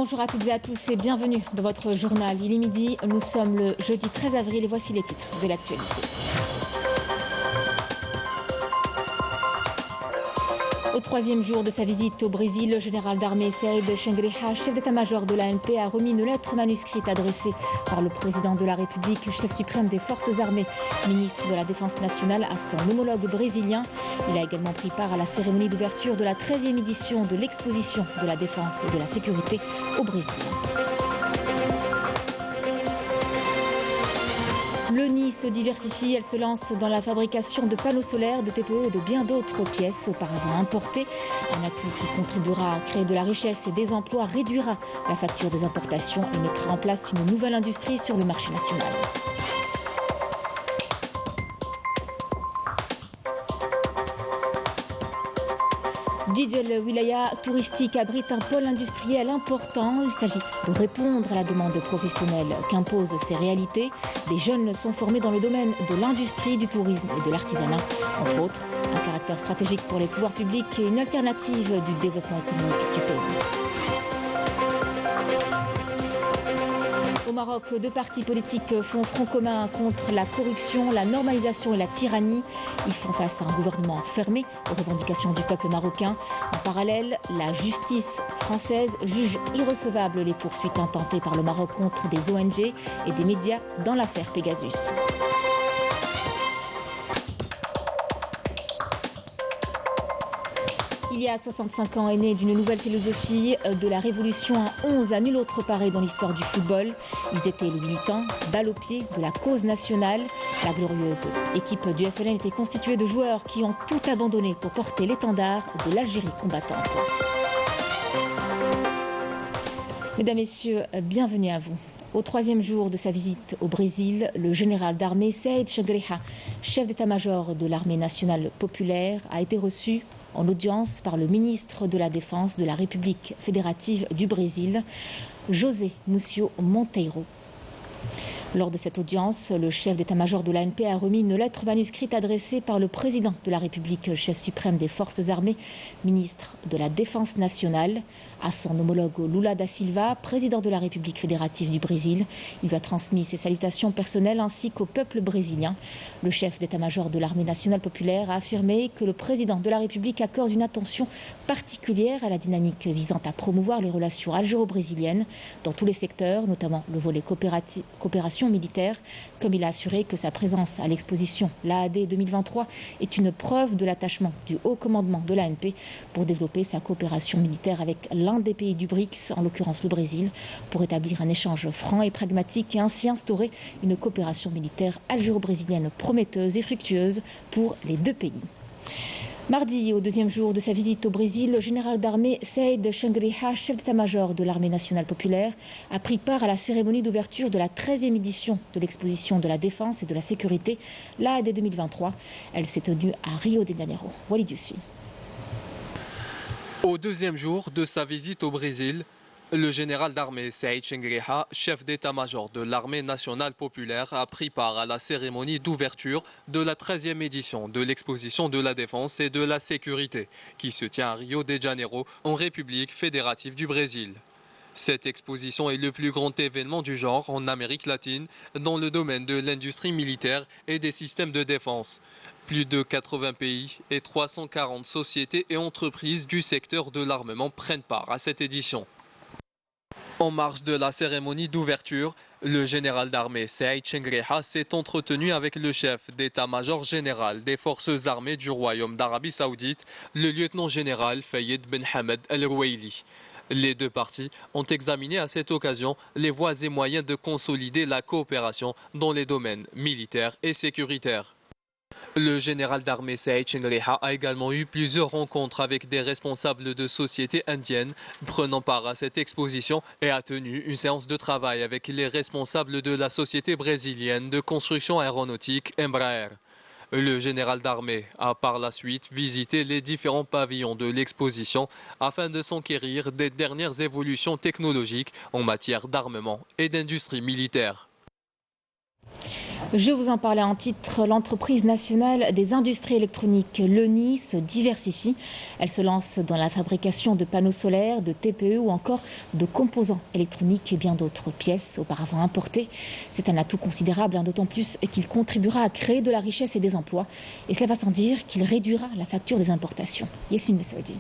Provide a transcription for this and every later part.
Bonjour à toutes et à tous et bienvenue dans votre journal. Il est midi, nous sommes le jeudi 13 avril et voici les titres de l'actualité. Au troisième jour de sa visite au Brésil, le général d'armée Saïd Chengreha, chef d'état-major de l'ANP, a remis une lettre manuscrite adressée par le président de la République, chef suprême des forces armées, ministre de la Défense nationale, à son homologue brésilien. Il a également pris part à la cérémonie d'ouverture de la 13e édition de l'exposition de la défense et de la sécurité au Brésil. L'ONI se diversifie, elle se lance dans la fabrication de panneaux solaires, de TPE et de bien d'autres pièces auparavant importées. Un atout qui contribuera à créer de la richesse et des emplois, réduira la facture des importations et mettra en place une nouvelle industrie sur le marché national. Djidjel Wilaya touristique abrite un pôle industriel important. Il s'agit de répondre à la demande professionnelle qu'imposent ces réalités. Des jeunes sont formés dans le domaine de l'industrie, du tourisme et de l'artisanat, entre autres. Un caractère stratégique pour les pouvoirs publics et une alternative du développement économique du pays. Au Maroc, deux partis politiques font front commun contre la corruption, la normalisation et la tyrannie. Ils font face à un gouvernement fermé aux revendications du peuple marocain. En parallèle, la justice française juge irrecevables les poursuites intentées par le Maroc contre des ONG et des médias dans l'affaire Pegasus. Il y a 65 ans est né d'une nouvelle philosophie de la révolution à 11 à nul autre pareil dans l'histoire du football. Ils étaient les militants, balle au pied, de la cause nationale. La glorieuse équipe du FLN était constituée de joueurs qui ont tout abandonné pour porter l'étendard de l'Algérie combattante. Mesdames, Messieurs, bienvenue à vous. Au troisième jour de sa visite au Brésil, le général d'armée Saïd Chengreha, chef d'état-major de l'armée nationale populaire, a été reçu en audience par le ministre de la Défense de la République fédérative du Brésil, José Múcio Monteiro. Lors de cette audience, le chef d'état-major de l'ANP a remis une lettre manuscrite adressée par le président de la République, chef suprême des forces armées, ministre de la Défense nationale, à son homologue Lula da Silva, président de la République fédérative du Brésil. Il lui a transmis ses salutations personnelles ainsi qu'au peuple brésilien. Le chef d'état-major de l'armée nationale populaire a affirmé que le président de la République accorde une attention particulière à la dynamique visant à promouvoir les relations algéro-brésiliennes dans tous les secteurs, notamment le volet coopération militaire, comme il a assuré que sa présence à l'exposition l'AAD 2023 est une preuve de l'attachement du haut commandement de l'ANP pour développer sa coopération militaire avec l'un des pays du BRICS, en l'occurrence le Brésil, pour établir un échange franc et pragmatique et ainsi instaurer une coopération militaire algéro-brésilienne prometteuse et fructueuse pour les deux pays. Mardi, au deuxième jour de sa visite au Brésil, le général d'armée Saïd Chengreha, chef d'état-major de l'armée nationale populaire, a pris part à la cérémonie d'ouverture de la 13e édition de l'exposition de la défense et de la sécurité, l'AAD 2023. Elle s'est tenue à Rio de Janeiro. Walid Yousfi. Au deuxième jour de sa visite au Brésil, le général d'armée Saïd Chengreha, chef d'état-major de l'armée nationale populaire, a pris part à la cérémonie d'ouverture de la 13e édition de l'exposition de la défense et de la sécurité qui se tient à Rio de Janeiro, en République fédérative du Brésil. Cette exposition est le plus grand événement du genre en Amérique latine dans le domaine de l'industrie militaire et des systèmes de défense. Plus de 80 pays et 340 sociétés et entreprises du secteur de l'armement prennent part à cette édition. En marge de la cérémonie d'ouverture, le général d'armée Saïd Chengreha s'est entretenu avec le chef d'état-major général des forces armées du Royaume d'Arabie Saoudite, le lieutenant-général Fayed Ben Hamed El-Rouaili. Les deux parties ont examiné à cette occasion les voies et moyens de consolider la coopération dans les domaines militaires et sécuritaires. Le général d'armée Saïd Chengreha a également eu plusieurs rencontres avec des responsables de sociétés indiennes prenant part à cette exposition et a tenu une séance de travail avec les responsables de la société brésilienne de construction aéronautique Embraer. Le général d'armée a par la suite visité les différents pavillons de l'exposition afin de s'enquérir des dernières évolutions technologiques en matière d'armement et d'industrie militaire. Je vous en parlais en titre, l'entreprise nationale des industries électroniques, l'ENI, se diversifie. Elle se lance dans la fabrication de panneaux solaires, de TPE ou encore de composants électroniques et bien d'autres pièces auparavant importées. C'est un atout considérable, d'autant plus qu'il contribuera à créer de la richesse et des emplois. Et cela va sans dire qu'il réduira la facture des importations. Yasmine Messoudi.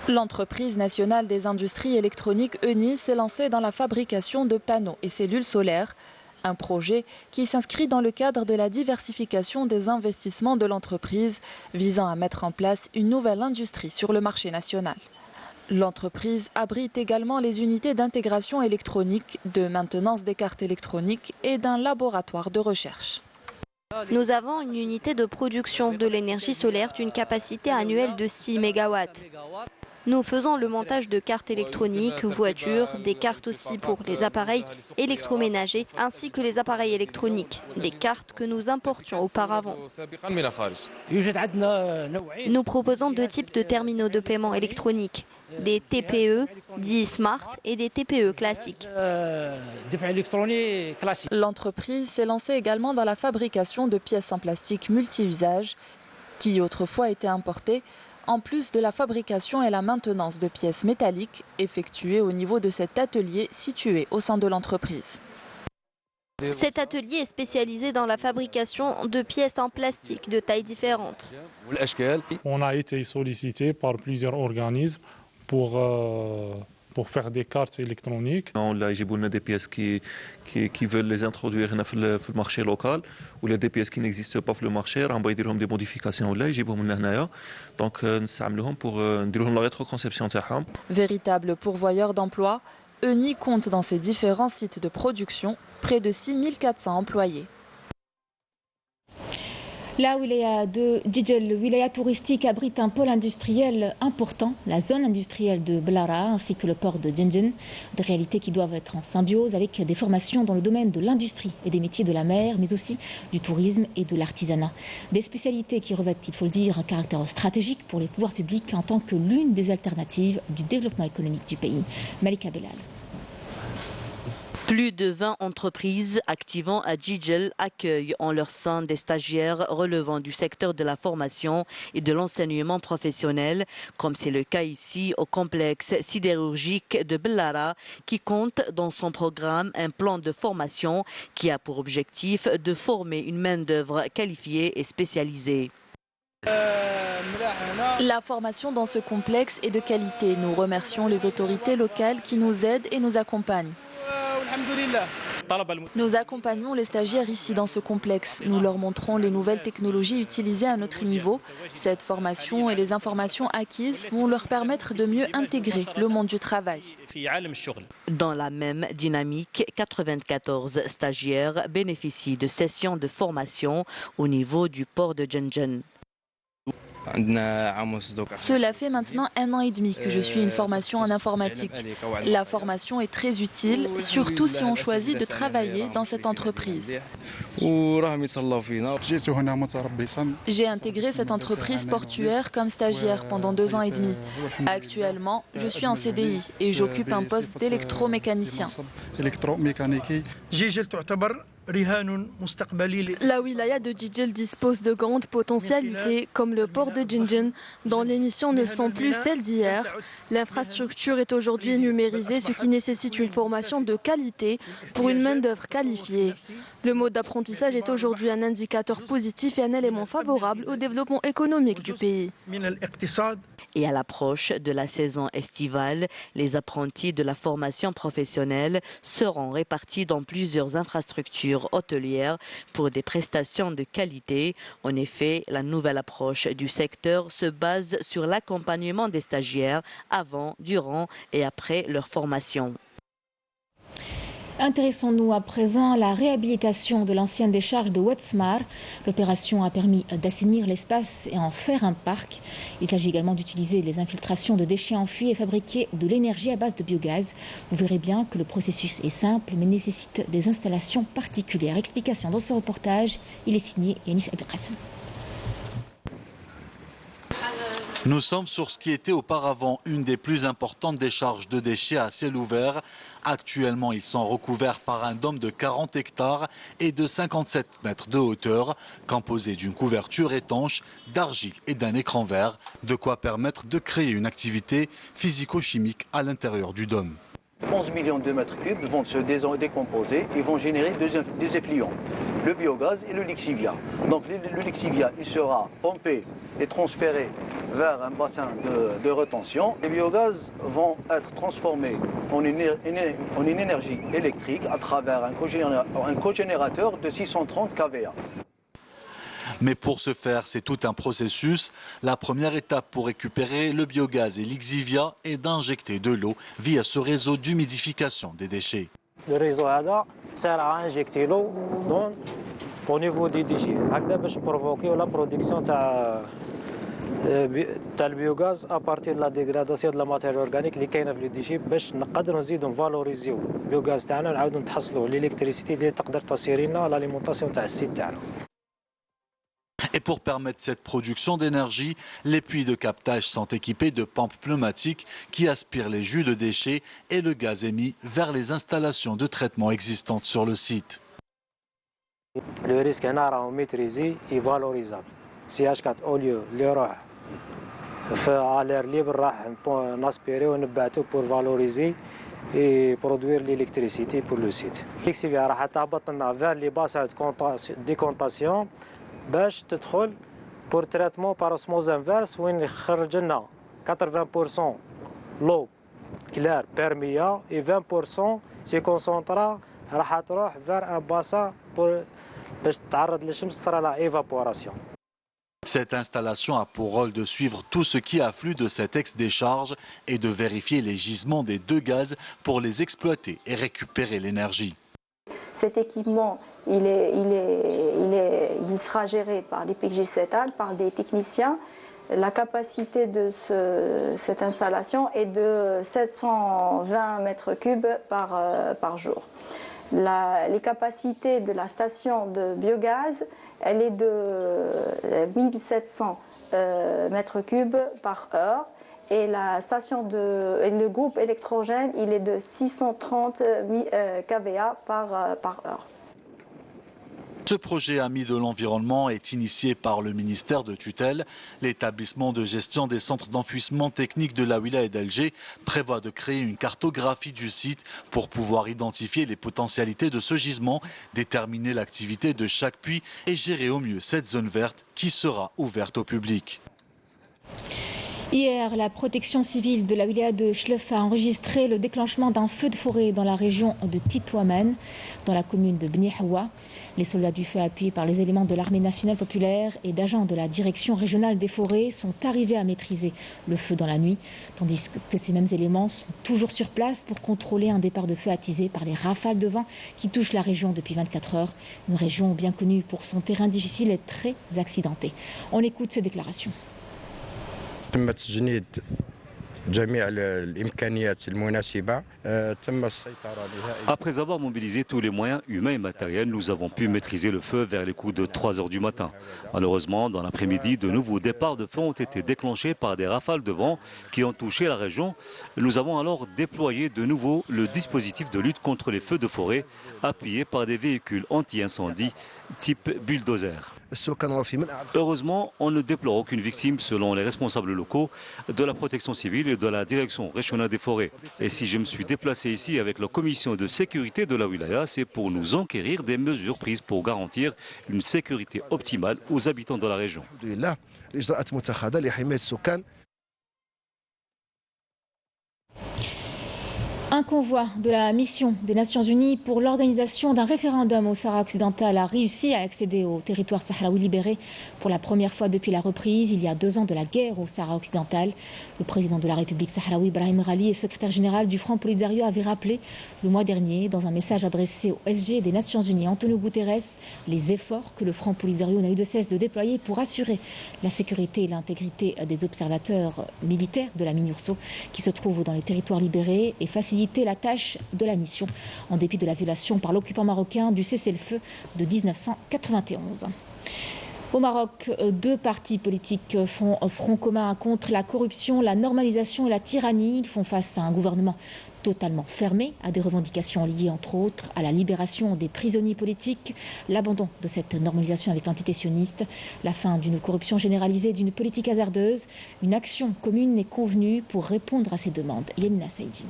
L'entreprise nationale des industries électroniques ENI s'est lancée dans la fabrication de panneaux et cellules solaires. Un projet qui s'inscrit dans le cadre de la diversification des investissements de l'entreprise, visant à mettre en place une nouvelle industrie sur le marché national. L'entreprise abrite également les unités d'intégration électronique, de maintenance des cartes électroniques et d'un laboratoire de recherche. Nous avons une unité de production de l'énergie solaire d'une capacité annuelle de 6 MW. Nous faisons le montage de cartes électroniques, voitures, des cartes aussi pour les appareils électroménagers ainsi que les appareils électroniques, des cartes que nous importions auparavant. Nous proposons deux types de terminaux de paiement électroniques, des TPE, dits Smart, et des TPE classiques. L'entreprise s'est lancée également dans la fabrication de pièces en plastique multi-usages qui autrefois étaient importées, en plus de la fabrication et la maintenance de pièces métalliques effectuées au niveau de cet atelier situé au sein de l'entreprise. Cet atelier est spécialisé dans la fabrication de pièces en plastique de tailles différentes. On a été sollicité par plusieurs organismes pour faire des cartes électroniques. Là, ils ont des pièces qui veulent les introduire dans le marché local ou des pièces qui n'existent pas sur le marché. On va faire des modifications là, ils ont donc nous pour la rétroconception. Véritable pourvoyeur d'emplois, ENI compte dans ses différents sites de production près de 6400 employés. La wilaya de Djidjel, wilaya touristique, abrite un pôle industriel important, la zone industrielle de Blara ainsi que le port de Djindjin. Des réalités qui doivent être en symbiose avec des formations dans le domaine de l'industrie et des métiers de la mer, mais aussi du tourisme et de l'artisanat. Des spécialités qui revêtent, il faut le dire, un caractère stratégique pour les pouvoirs publics en tant que l'une des alternatives du développement économique du pays. Malika Bellal. Plus de 20 entreprises activant à Djidjel accueillent en leur sein des stagiaires relevant du secteur de la formation et de l'enseignement professionnel, comme c'est le cas ici au complexe sidérurgique de Bellara, qui compte dans son programme un plan de formation qui a pour objectif de former une main-d'œuvre qualifiée et spécialisée. La formation dans ce complexe est de qualité. Nous remercions les autorités locales qui nous aident et nous accompagnent. Nous accompagnons les stagiaires ici dans ce complexe. Nous leur montrons les nouvelles technologies utilisées à notre niveau. Cette formation et les informations acquises vont leur permettre de mieux intégrer le monde du travail. Dans la même dynamique, 94 stagiaires bénéficient de sessions de formation au niveau du port de Djindjin. Cela fait maintenant 1 an et demi que je suis une formation en informatique. La formation est très utile, surtout si on choisit de travailler dans cette entreprise. J'ai intégré cette entreprise portuaire comme stagiaire pendant 2 ans et demi. Actuellement, je suis en CDI et j'occupe un poste d'électromécanicien. La wilaya de Djidjel dispose de grandes potentialités, comme le port de Djindjin, dont les missions ne sont plus celles d'hier. L'infrastructure est aujourd'hui numérisée, ce qui nécessite une formation de qualité pour une main-d'œuvre qualifiée. Le mode d'apprentissage est aujourd'hui un indicateur positif et un élément favorable au développement économique du pays. Et à l'approche de la saison estivale, les apprentis de la formation professionnelle seront répartis dans plusieurs infrastructures hôtelières pour des prestations de qualité. En effet, la nouvelle approche du secteur se base sur l'accompagnement des stagiaires avant, durant et après leur formation. Intéressons-nous à présent à la réhabilitation de l'ancienne décharge de Wetsmar. L'opération a permis d'assainir l'espace et en faire un parc. Il s'agit également d'utiliser les infiltrations de déchets enfuis et fabriquer de l'énergie à base de biogaz. Vous verrez bien que le processus est simple mais nécessite des installations particulières. Explication dans ce reportage, il est signé Yanis Abdelkassem. Nous sommes sur ce qui était auparavant une des plus importantes décharges de déchets à ciel ouvert Actuellement, ils sont recouverts par un dôme de 40 hectares et de 57 mètres de hauteur, composé d'une couverture étanche, d'argile et d'un écran vert, de quoi permettre de créer une activité physico-chimique à l'intérieur du dôme. 11 millions de mètres cubes vont se décomposer et vont générer deux effluents, le biogaz et le lixivia. Donc le lixivia, il sera pompé et transféré vers un bassin de rétention. Les biogaz vont être transformés en une énergie électrique à travers un cogénérateur de 630 kVA. Mais pour ce faire, c'est tout un processus. La première étape pour récupérer le biogaz et l'Ixivia est d'injecter de l'eau via ce réseau d'humidification des déchets. Le réseau sert à injecter l'eau au niveau des déchets. pour provoquer la production de biogaz à partir de la dégradation de la matière organique اللي كاينه في les déchets باش نقدروا نزيدوا نفالوريزيو البيوغاز تاعنا ونعاودوا نتحصلوا l'électricité اللي تقدر تصير لنا l'alimentation تاع السيت تاعنا. Et pour permettre cette production d'énergie, les puits de captage sont équipés de pompes pneumatiques qui aspirent les jus de déchets et le gaz émis vers les installations de traitement existantes sur le site. Le risque est maîtrisé et valorisable. CH4 au lieu اللي يروح à l'air libre راح نسبيري ونبعثو pour valoriser et produire l'électricité pour le site. L'Ixivia راح تهبط لنا vers les bassins de décontation باش تدخل pour traitement par osmose inverse وين يخرج لنا 80% l'eau claire perméable et 20% سي كونسونطرا راح تروح vers un bassin باش تتعرض للشمس تصرى لها évaporation. Cette installation a pour rôle de suivre tout ce qui afflue de cette ex-décharge et de vérifier les gisements des deux gaz pour les exploiter et récupérer l'énergie. Cet équipement, il sera géré par l'IPG-CETAL, par des techniciens. La capacité de cette installation est de 720 mètres cubes par jour. Les capacités de la station de biogaz, elle est de 1700 mètres cubes par heure. Et le groupe électrogène, il est de 630 kVA par heure. Ce projet ami de l'environnement est initié par le ministère de tutelle. L'établissement de gestion des centres d'enfouissement technique de la wilaya d'Alger prévoit de créer une cartographie du site pour pouvoir identifier les potentialités de ce gisement, déterminer l'activité de chaque puits et gérer au mieux cette zone verte qui sera ouverte au public. Hier, la protection civile de la wilaya de Chlef a enregistré le déclenchement d'un feu de forêt dans la région de Titouamen, dans la commune de Bni Hawa. Les soldats du feu, appuyés par les éléments de l'armée nationale populaire et d'agents de la direction régionale des forêts, sont arrivés à maîtriser le feu dans la nuit, tandis que ces mêmes éléments sont toujours sur place pour contrôler un départ de feu attisé par les rafales de vent qui touchent la région depuis 24 heures. Une région bien connue pour son terrain difficile et très accidenté. On écoute ces déclarations. تم تجنيد جميع الإمكانيات المناسبة تم السيطرة نهائيا. Après avoir mobilisé tous les moyens humains et matériels, nous avons pu maîtriser le feu vers les coups de 3 heures du matin. Malheureusement, dans l'après-midi, de nouveaux départs de feu ont été déclenchés par des rafales de vent qui ont touché la région. Nous avons alors déployé de nouveau le dispositif de lutte contre les feux de forêt, appuyé par des véhicules anti-incendie type bulldozer. Heureusement, on ne déplore aucune victime selon les responsables locaux de la protection civile et de la direction régionale des forêts. Et si je me suis déplacé ici avec la commission de sécurité de la wilaya, c'est pour nous enquérir des mesures prises pour garantir une sécurité optimale aux habitants de la région. Un convoi de la mission des Nations Unies pour l'organisation d'un référendum au Sahara occidental a réussi à accéder au territoire sahraoui libéré pour la première fois depuis la reprise, il y a 2 ans de la guerre au Sahara occidental. Le président de la République sahraoui, Brahim Ghali, et secrétaire général du Front Polisario avaient rappelé le mois dernier, dans un message adressé au SG des Nations Unies, Antonio Guterres, les efforts que le Front Polisario n'a eu de cesse de déployer pour assurer la sécurité et l'intégrité des observateurs militaires de la MINURSO qui se trouvent dans les territoires libérés et faciliter la tâche de la mission en dépit de la violation par l'occupant marocain du cessez-le-feu de 1991. Au Maroc, 2 partis politiques font front commun contre la corruption, la normalisation et la tyrannie. Ils font face à un gouvernement totalement fermé à des revendications liées entre autres à la libération des prisonniers politiques, l'abandon de cette normalisation avec l'entité sioniste, la fin d'une corruption généralisée, d'une politique hasardeuse. Une action commune est convenue pour répondre à ces demandes. Yemina Saïdi.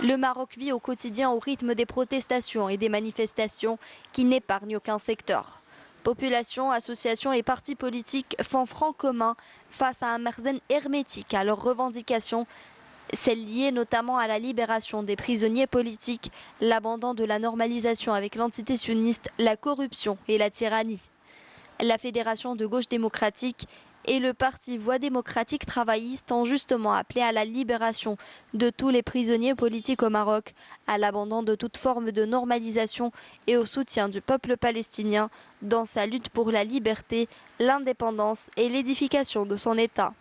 Le Maroc vit au quotidien au rythme des protestations et des manifestations qui n'épargnent aucun secteur. Population, associations et partis politiques font front commun face à un merzen hermétique à leurs revendications, celles liées notamment à la libération des prisonniers politiques, l'abandon de la normalisation avec l'entité sioniste, la corruption et la tyrannie. La Fédération de gauche démocratique et le parti Voix démocratique travailliste ont justement appelé à la libération de tous les prisonniers politiques au Maroc, à l'abandon de toute forme de normalisation et au soutien du peuple palestinien dans sa lutte pour la liberté, l'indépendance et l'édification de son État.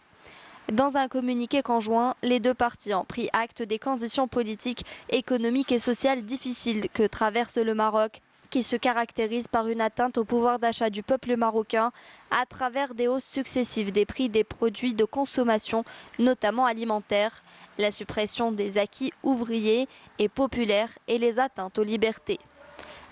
Dans un communiqué conjoint, les 2 partis ont pris acte des conditions politiques, économiques et sociales difficiles que traverse le Maroc, qui se caractérise par une atteinte au pouvoir d'achat du peuple marocain à travers des hausses successives des prix des produits de consommation, notamment alimentaires, la suppression des acquis ouvriers et populaires et les atteintes aux libertés.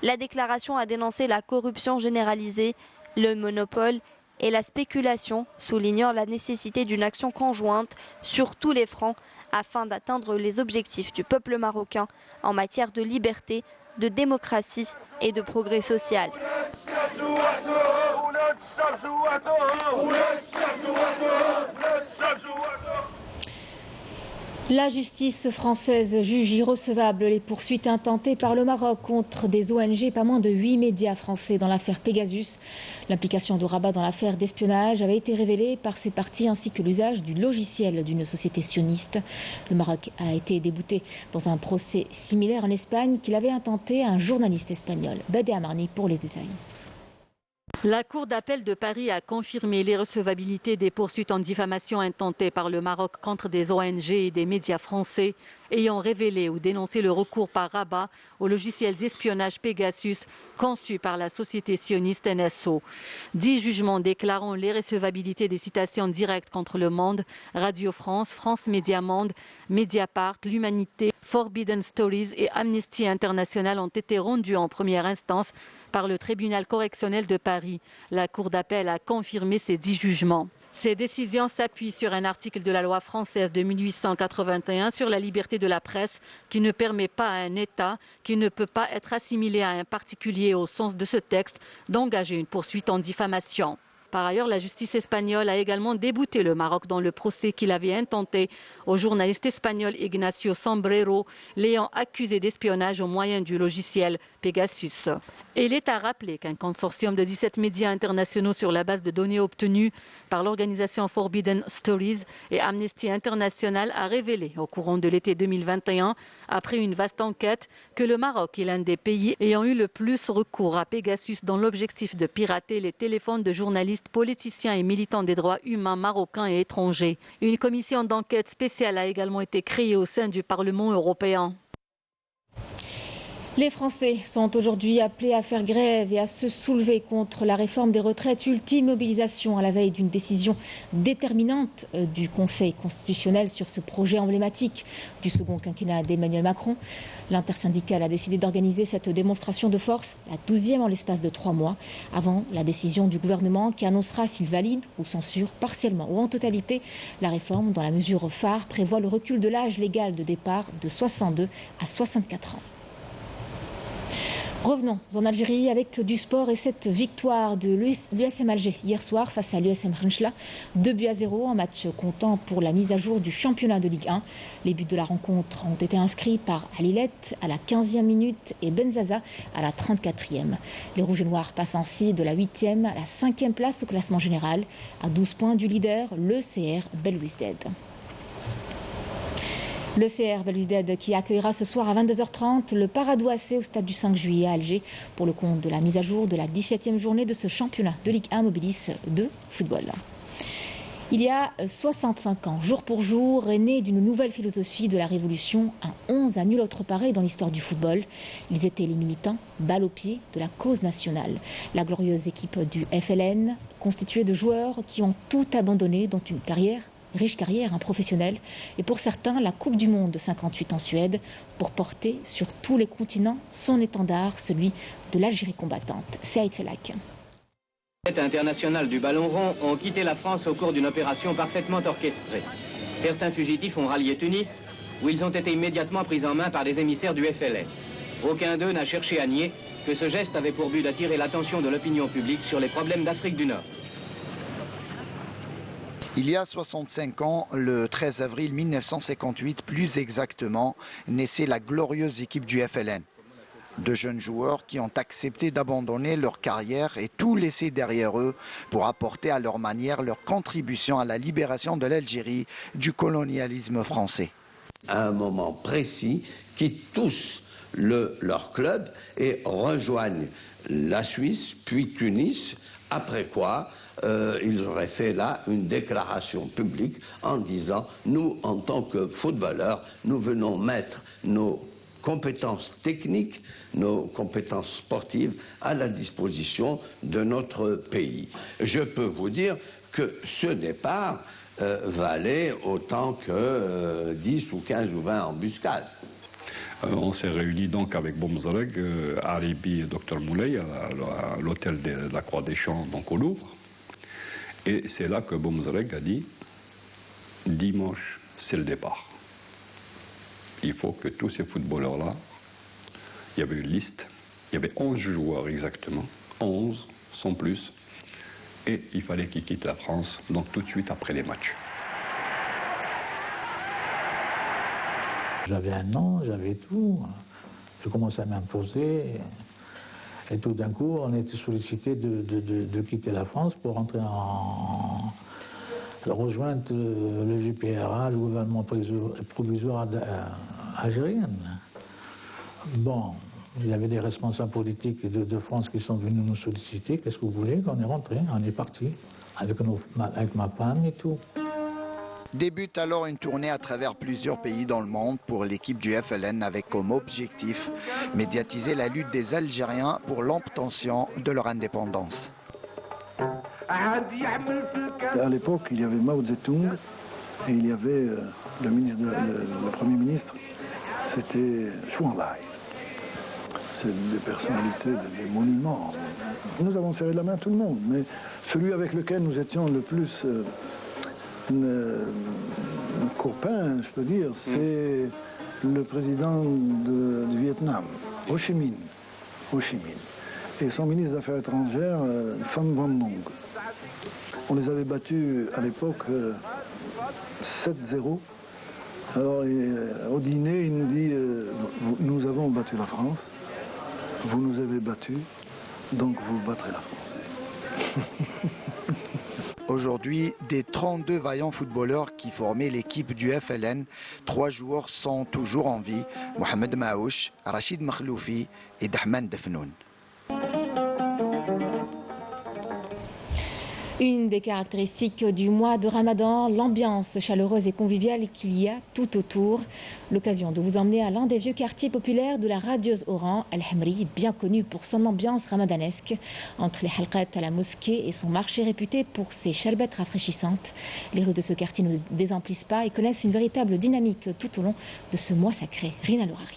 La déclaration a dénoncé la corruption généralisée, le monopole et la spéculation, soulignant la nécessité d'une action conjointe sur tous les fronts afin d'atteindre les objectifs du peuple marocain en matière de liberté, de démocratie et de progrès social. La justice française juge irrecevables les poursuites intentées par le Maroc contre des ONG et pas moins de 8 médias français dans l'affaire Pegasus. L'implication de Rabat dans l'affaire d'espionnage avait été révélée par ces parties ainsi que l'usage du logiciel d'une société sioniste. Le Maroc a été débouté dans un procès similaire en Espagne qu'il avait intenté à un journaliste espagnol. Badé Amarni pour les détails. La Cour d'appel de Paris a confirmé l'irrecevabilité des poursuites en diffamation intentées par le Maroc contre des ONG et des médias français ayant révélé ou dénoncé le recours par Rabat au logiciel d'espionnage Pegasus conçu par la société sioniste NSO. 10 jugements déclarant l'irrecevabilité des citations directes contre Le Monde, Radio France, France Média Monde, Mediapart, L'Humanité, Forbidden Stories et Amnesty International ont été rendus en première instance par le tribunal correctionnel de Paris. La Cour d'appel a confirmé ces 10 jugements. Ces décisions s'appuient sur un article de la loi française de 1881 sur la liberté de la presse qui ne permet pas à un État qui ne peut pas être assimilé à un particulier au sens de ce texte d'engager une poursuite en diffamation. Par ailleurs, la justice espagnole a également débouté le Maroc dans le procès qu'il avait intenté au journaliste espagnol Ignacio Sombrero, l'ayant accusé d'espionnage au moyen du logiciel Pegasus. Et l'État a rappelé qu'un consortium de 17 médias internationaux sur la base de données obtenues par l'organisation Forbidden Stories et Amnesty International a révélé au courant de l'été 2021, après une vaste enquête, que le Maroc est l'un des pays ayant eu le plus recours à Pegasus dans l'objectif de pirater les téléphones de journalistes, politiciens et militants des droits humains marocains et étrangers. Une commission d'enquête spéciale a également été créée au sein du Parlement européen. Les Français sont aujourd'hui appelés à faire grève et à se soulever contre la réforme des retraites. Ultime mobilisation à la veille d'une décision déterminante du Conseil constitutionnel sur ce projet emblématique du second quinquennat d'Emmanuel Macron. L'intersyndicale a décidé d'organiser cette démonstration de force, la 12e en l'espace de 3 mois, avant la décision du gouvernement qui annoncera s'il valide ou censure partiellement ou en totalité la réforme dont la mesure phare prévoit le recul de l'âge légal de départ de 62 à 64 ans. Revenons en Algérie avec du sport et cette victoire de l'USM Alger hier soir face à l'USM Khenchela, 2-0 en match comptant pour la mise à jour du championnat de Ligue 1. Les buts de la rencontre ont été inscrits par Alilet à la 15e minute et Benzaza à la 34e. Les Rouges et Noirs passent ainsi de la 8e à la 5e place au classement général, à 12 points du leader, le CR Belouizdad. Le CR Belouizdad qui accueillera ce soir à 22h30 le Paradou AC au stade du 5 juillet à Alger pour le compte de la mise à jour de la 17e journée de ce championnat de Ligue 1 Mobilis de football. Il y a 65 ans, jour pour jour, est née d'une nouvelle philosophie de la Révolution, un 11 à nul autre pareil dans l'histoire du football. Ils étaient les militants, balle au pied, de la cause nationale. La glorieuse équipe du FLN, constituée de joueurs qui ont tout abandonné, dont une riche carrière professionnelle, et pour certains, la Coupe du Monde de 58 en Suède, pour porter sur tous les continents son étendard, celui de l'Algérie combattante. Saïd Felak. Les internationales du ballon rond ont quitté la France au cours d'une opération parfaitement orchestrée. Certains fugitifs ont rallié Tunis, où ils ont été immédiatement pris en main par des émissaires du FLN. Aucun d'eux n'a cherché à nier que ce geste avait pour but d'attirer l'attention de l'opinion publique sur les problèmes d'Afrique du Nord. Il y a 65 ans, le 13 avril 1958, plus exactement, naissait la glorieuse équipe du FLN. De jeunes joueurs qui ont accepté d'abandonner leur carrière et tout laisser derrière eux pour apporter à leur manière leur contribution à la libération de l'Algérie du colonialisme français. À un moment précis, quittent tous leur club et rejoignent la Suisse, puis Tunis, après quoi ils auraient fait là une déclaration publique en disant « Nous, en tant que footballeurs, nous venons mettre nos compétences techniques, nos compétences sportives à la disposition de notre pays. » Je peux vous dire que ce départ valait autant que 10 ou 15 ou 20 embuscades. On s'est réunis donc avec Boumzareg, Aribi et Dr Moulay à l'hôtel de la Croix des Champs, donc au Louvre. Et c'est là que Boumzareg a dit « Dimanche, c'est le départ. Il faut que tous ces footballeurs-là, il y avait une liste, il y avait 11 joueurs exactement, 11 sans plus, et il fallait qu'ils quittent la France, donc tout de suite après les matchs. J'avais un an, j'avais tout, je commençais à m'imposer, et tout d'un coup, on était sollicité de quitter la France pour rentrer rejoindre le GPRA, le gouvernement provisoire algérien. Bon, il y avait des responsables politiques de France qui sont venus nous solliciter. Qu'est-ce que vous voulez? On est rentré, on est parti, avec ma femme et tout. Débute alors une tournée à travers plusieurs pays dans le monde pour l'équipe du FLN avec comme objectif médiatiser la lutte des Algériens pour l'obtention de leur indépendance. À l'époque, il y avait Mao Zedong et il y avait le Premier ministre, c'était Chou Enlai. C'est des personnalités, des monuments. Nous avons serré la main tout le monde, mais celui avec lequel nous étions le plus copains, je peux dire, c'est le président du Vietnam, Ho Chi Minh. Et son ministre des Affaires étrangères, Pham Van Dong. On les avait battus à l'époque 7-0. Alors au dîner, il nous dit nous avons battu la France, vous nous avez battus, donc vous battrez la France. Aujourd'hui, des 32 vaillants footballeurs qui formaient l'équipe du FLN, 3 joueurs sont toujours en vie, Mohamed Maouch, Rachid Makhloufi et Dahman Defnoun. Une des caractéristiques du mois de Ramadan, l'ambiance chaleureuse et conviviale qu'il y a tout autour. L'occasion de vous emmener à l'un des vieux quartiers populaires de la radieuse Oran, Al-Hamri, bien connu pour son ambiance ramadanesque. Entre les halqat à la mosquée et son marché réputé pour ses charbettes rafraîchissantes, les rues de ce quartier ne désemplissent pas et connaissent une véritable dynamique tout au long de ce mois sacré. Rina Louari.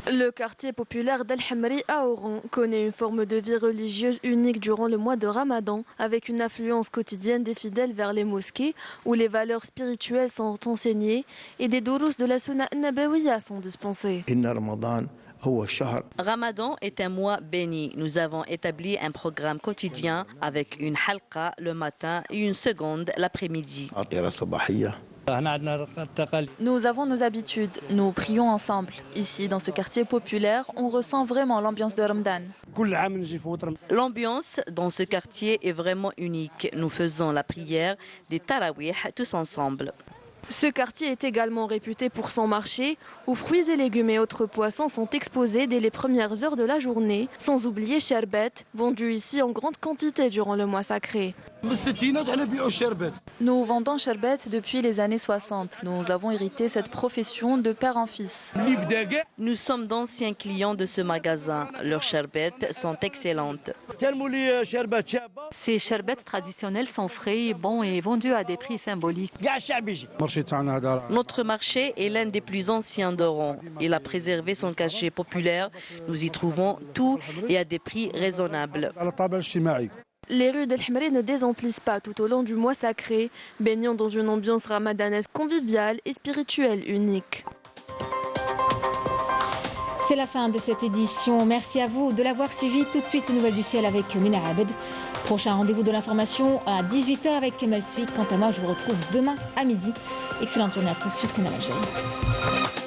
Le quartier populaire d'Al-Hamri à Oran connaît une forme de vie religieuse unique durant le mois de Ramadan, avec une affluence quotidienne des fidèles vers les mosquées où les valeurs spirituelles sont enseignées et des dourous de la Sunna Nabawiya sont dispensés. Ramadan est un mois béni. Nous avons établi un programme quotidien avec une halqa le matin et une seconde l'après-midi. Nous avons nos habitudes, nous prions ensemble. Ici, dans ce quartier populaire, on ressent vraiment l'ambiance de Ramadan. L'ambiance dans ce quartier est vraiment unique. Nous faisons la prière des tarawih tous ensemble. Ce quartier est également réputé pour son marché, où fruits et légumes et autres poissons sont exposés dès les premières heures de la journée, sans oublier sherbet, vendu ici en grande quantité durant le mois sacré. Nous vendons sherbet depuis les années 60. Nous avons hérité cette profession de père en fils. Nous sommes d'anciens clients de ce magasin. Leurs sherbets sont excellentes. Ces sherbets traditionnels sont frais et bons et vendus à des prix symboliques. Notre marché est l'un des plus anciens d'Oran. Il a préservé son cachet populaire. Nous y trouvons tout et à des prix raisonnables. Les rues d'El Hmeri ne désemplissent pas tout au long du mois sacré, baignant dans une ambiance ramadanesque conviviale et spirituelle unique. C'est la fin de cette édition. Merci à vous de l'avoir suivi. Tout de suite, les nouvelles du ciel avec Mina Abed. Prochain rendez-vous de l'information à 18h avec Kemal Suik. Quant à moi, je vous retrouve demain à midi. Excellente journée à tous sur Canal Algérie.